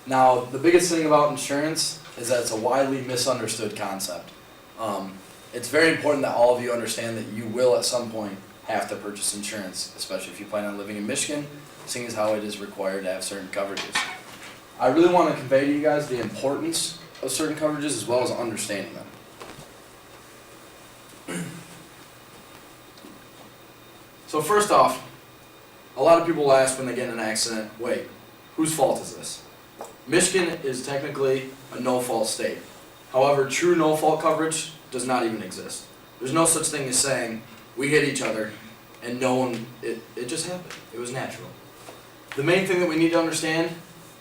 Now, the biggest thing about insurance is that it's a widely misunderstood concept. It's very important that all of you understand that you will at some point have to purchase insurance, especially if you plan on living in Michigan, seeing as how it is required to have certain coverages. I really want to convey to you guys the importance of certain coverages as well as understanding them. So first off, a lot of people will ask when they get in an accident, wait, whose fault is this? Michigan is technically a no-fault state. However, true no-fault coverage does not even exist. There's no such thing as saying, we hit each other, and it just happened. It was natural. The main thing that we need to understand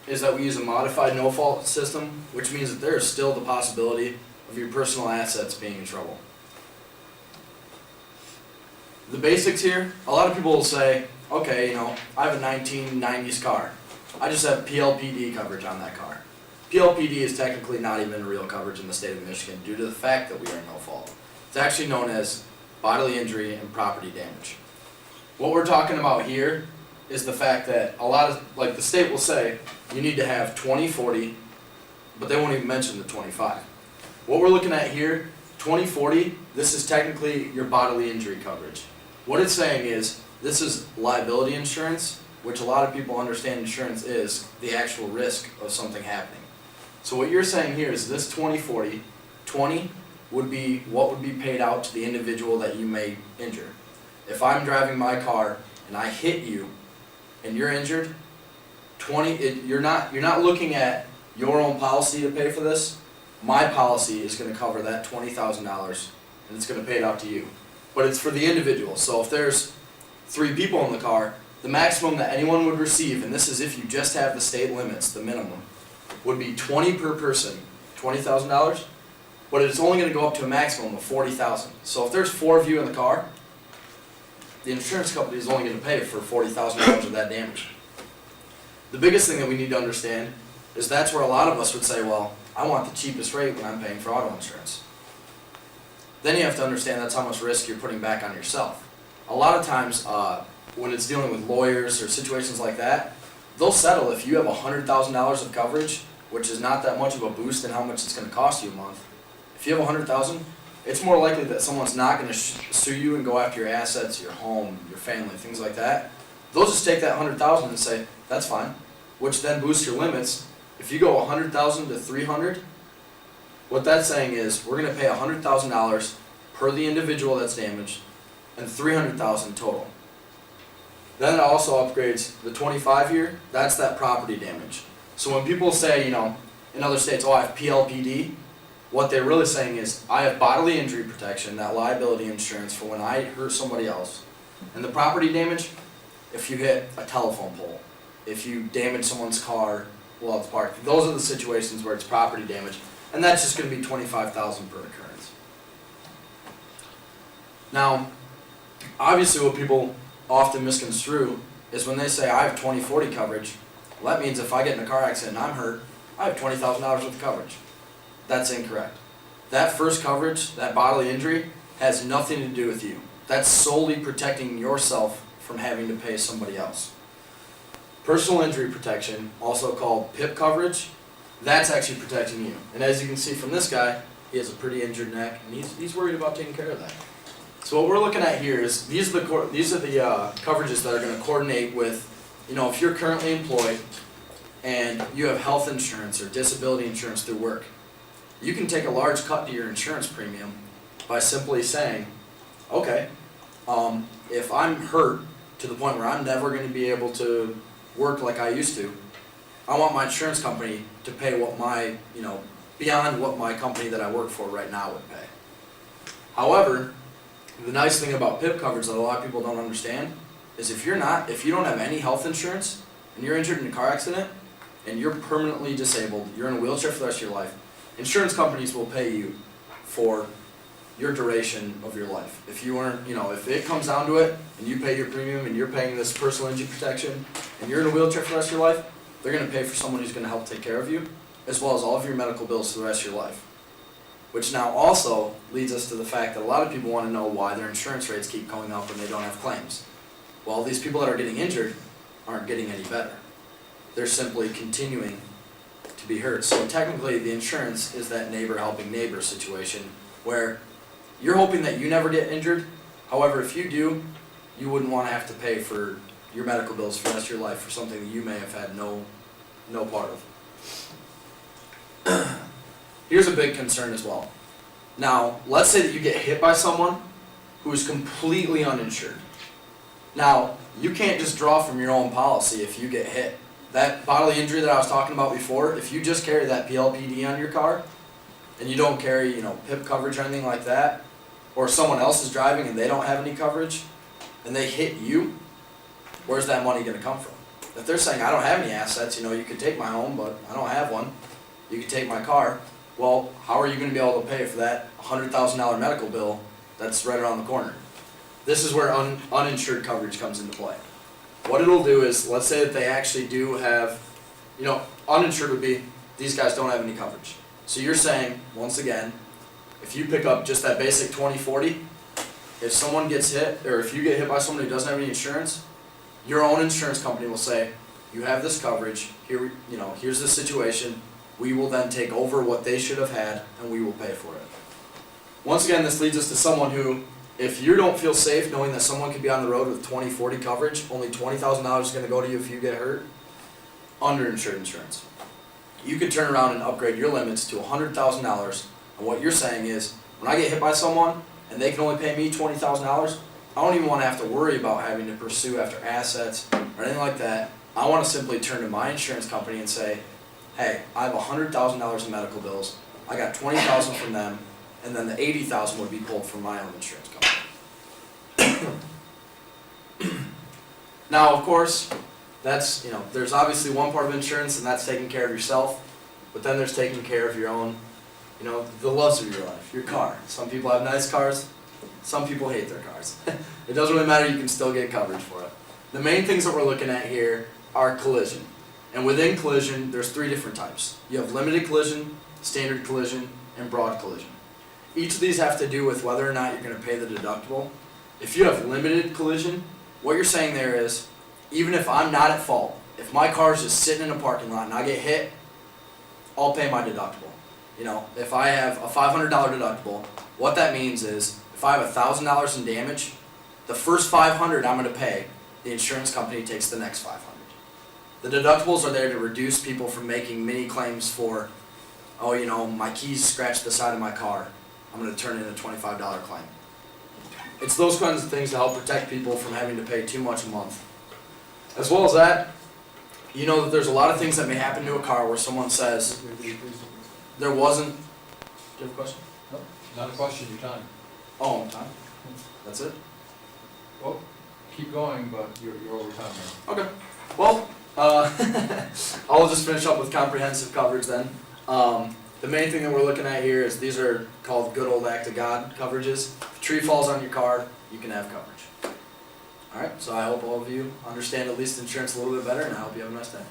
is that we use a modified no-fault system, which means that there is still the possibility of your personal assets being in trouble. The basics here, a lot of people will say, okay, I have a 1990s car. I just have PLPD coverage on that car. PLPD is technically not even real coverage in the state of Michigan due to the fact that we are no fault. It's actually known as bodily injury and property damage. What we're talking about here is the fact that the state will say, you need to have 20/40, but they won't even mention the 25. What we're looking at here, 20/40, this is technically your bodily injury coverage. What it's saying is, this is liability insurance, which a lot of people understand insurance is the actual risk of something happening. So what you're saying here is this 20/40, 20 would be what would be paid out to the individual that you may injure. If I'm driving my car and I hit you and you're injured, 20, you're not looking at your own policy to pay for this. My policy is going to cover that $20,000 and it's going to pay it out to you. But it's for the individual. So if there's 3 people in the car, the maximum that anyone would receive, and this is if you just have the state limits, the minimum, would be 20 per person, $20,000, but it's only going to go up to a maximum of $40,000. So if there's 4 of you in the car, the insurance company is only going to pay for $40,000 of that damage. The biggest thing that we need to understand is that's where a lot of us would say, well, I want the cheapest rate when I'm paying for auto insurance. Then you have to understand that's how much risk you're putting back on yourself. A lot of times when it's dealing with lawyers or situations like that, they'll settle if you have $100,000 of coverage, which is not that much of a boost in how much it's going to cost you a month. If you have $100,000, it's more likely that someone's not going to sue you and go after your assets, your home, your family, things like that. They'll just take that $100,000 and say, that's fine, which then boosts your limits. If you go $100,000 to $300,000, what that's saying is we're going to pay $100,000 per the individual that's damaged and $300,000 total. Then it also upgrades the 25-year, that's that property damage. So when people say, in other states, oh, I have PLPD, what they're really saying is, I have bodily injury protection, that liability insurance for when I hurt somebody else. And the property damage, if you hit a telephone pole, if you damage someone's car while it's parked, those are the situations where it's property damage. And that's just going to be $25,000 per occurrence. Now, obviously what people often misconstrue is when they say I have 20/40 coverage, well, that means if I get in a car accident and I'm hurt, I have $20,000 worth of coverage. That's incorrect. That first coverage, that bodily injury, has nothing to do with you. That's solely protecting yourself from having to pay somebody else. Personal injury protection, also called PIP coverage, that's actually protecting you. And as you can see from this guy, he has a pretty injured neck, and he's worried about taking care of that. So what we're looking at here is these are the coverages that are going to coordinate with, if you're currently employed and you have health insurance or disability insurance through work, you can take a large cut to your insurance premium by simply saying, okay, if I'm hurt to the point where I'm never going to be able to work like I used to, I want my insurance company to pay what my, beyond what my company that I work for right now would pay. However, the nice thing about PIP coverage that a lot of people don't understand is if you don't have any health insurance and you're injured in a car accident and you're permanently disabled, you're in a wheelchair for the rest of your life, insurance companies will pay you for your duration of your life. If you weren't, if it comes down to it and you pay your premium and you're paying this personal injury protection and you're in a wheelchair for the rest of your life, they're going to pay for someone who's going to help take care of you, as well as all of your medical bills for the rest of your life. Which now also leads us to the fact that a lot of people want to know why their insurance rates keep going up when they don't have claims. Well, these people that are getting injured aren't getting any better. They're simply continuing to be hurt. So technically the insurance is that neighbor helping neighbor situation where you're hoping that you never get injured. However, if you do, you wouldn't want to have to pay for your medical bills for the rest of your life for something that you may have had no part of. Here's a big concern as well. Now, let's say that you get hit by someone who is completely uninsured. Now, you can't just draw from your own policy if you get hit. That bodily injury that I was talking about before, if you just carry that PLPD on your car, and you don't carry, PIP coverage or anything like that, or someone else is driving and they don't have any coverage, and they hit you, where's that money going to come from? If they're saying, I don't have any assets, you could take my home, but I don't have one, you could take my car, well, how are you going to be able to pay for that $100,000 medical bill that's right around the corner? This is where uninsured coverage comes into play. What it'll do is, let's say that they actually do have, uninsured would be, these guys don't have any coverage. So you're saying, once again, if you pick up just that basic 20/40, if someone gets hit, or if you get hit by someone who doesn't have any insurance, your own insurance company will say, you have this coverage, here's the situation, we will then take over what they should have had, and we will pay for it. Once again, this leads us to someone who, if you don't feel safe knowing that someone could be on the road with 20/40 coverage, only $20,000 is going to go to you if you get hurt, underinsured insurance. You could turn around and upgrade your limits to $100,000, and what you're saying is, when I get hit by someone, and they can only pay me $20,000, I don't even want to have to worry about having to pursue after assets or anything like that. I want to simply turn to my insurance company and say, hey, I have $100,000 in medical bills, I got $20,000 from them, and then the $80,000 would be pulled from my own insurance company. Now, of course, that's, there's obviously one part of insurance, and that's taking care of yourself, but then there's taking care of your own, the loves of your life, your car. Some people have nice cars, some people hate their cars. It doesn't really matter, you can still get coverage for it. The main things that we're looking at here are collision. And within collision, there's 3 different types. You have limited collision, standard collision, and broad collision. Each of these have to do with whether or not you're going to pay the deductible. If you have limited collision, what you're saying there is, even if I'm not at fault, if my car is just sitting in a parking lot and I get hit, I'll pay my deductible. If I have a $500 deductible, what that means is, if I have $1,000 in damage, the first $500 I'm going to pay, the insurance company takes the next $500. The deductibles are there to reduce people from making many claims for, my keys scratched the side of my car, I'm going to turn in a $25 claim. It's those kinds of things to help protect people from having to pay too much a month. As well as that, that there's a lot of things that may happen to a car where someone says, there wasn't... Do you have a question? No, not a question, your time. Oh, time? That's it? Well, keep going, but you're over time now. Okay. Well, I'll just finish up with comprehensive coverage then. The main thing that we're looking at here is these are called good old act of God coverages. If a tree falls on your car, you can have coverage. Alright, so I hope all of you understand at least insurance a little bit better, and I hope you have a nice day.